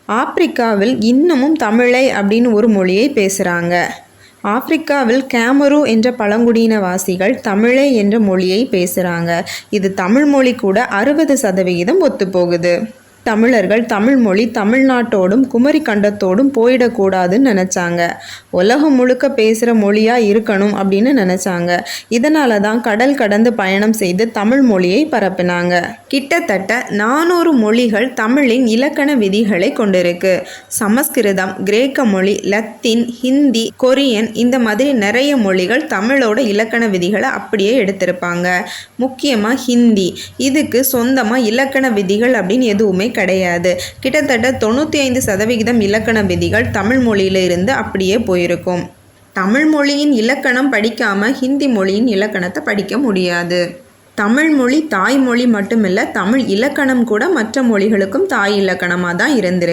ஆப்பிரிக்காவில் இன்னமும் தமிழை அப்படின்னு ஒரு மொழியை பேசுகிறாங்க. ஆப்பிரிக்காவில் கேமரு என்ற பழங்குடியினவாசிகள் தமிழை என்ற மொழியை பேசுகிறாங்க. இது தமிழ் மொழி கூட 60% ஒத்துப்போகுது. தமிழர்கள் தமிழ் மொழி தமிழ்நாட்டோடும் குமரி கண்டத்தோடும் போயிடக்கூடாதுன்னு நினச்சாங்க. உலகம் முழுக்க பேசுகிற மொழியாக இருக்கணும் அப்படின்னு நினச்சாங்க. இதனால தான் கடல் கடந்து பயணம் செய்து தமிழ் மொழியை பரப்பினாங்க. கிட்டத்தட்ட 400 மொழிகள் தமிழின் இலக்கண விதிகளை கொண்டிருக்கு. சமஸ்கிருதம், கிரேக்க மொழி, லத்தீன், ஹிந்தி, கொரியன் இந்த மாதிரி நிறைய மொழிகள் தமிழோட இலக்கண விதிகளை அப்படியே எடுத்திருப்பாங்க. முக்கியமாக ஹிந்தி, இதுக்கு சொந்தமாக இலக்கண விதிகள் அப்படின்னு எதுவுமே கிடையாது. கிட்டத்தட்ட 95% இலக்கண விதிகள் தமிழ் மொழியில இருந்து அப்படியே போயிருக்கும். தமிழ் மொழியின் இலக்கணம் படிக்காம ஹிந்தி மொழியின் இலக்கணத்தை படிக்க முடியாது. தமிழ் மொழி தாய்மொழி மட்டுமில்ல, தமிழ் இலக்கணம் கூட மற்ற மொழிகளுக்கும் தாய் இலக்கணமாக தான் இருந்திருக்கு.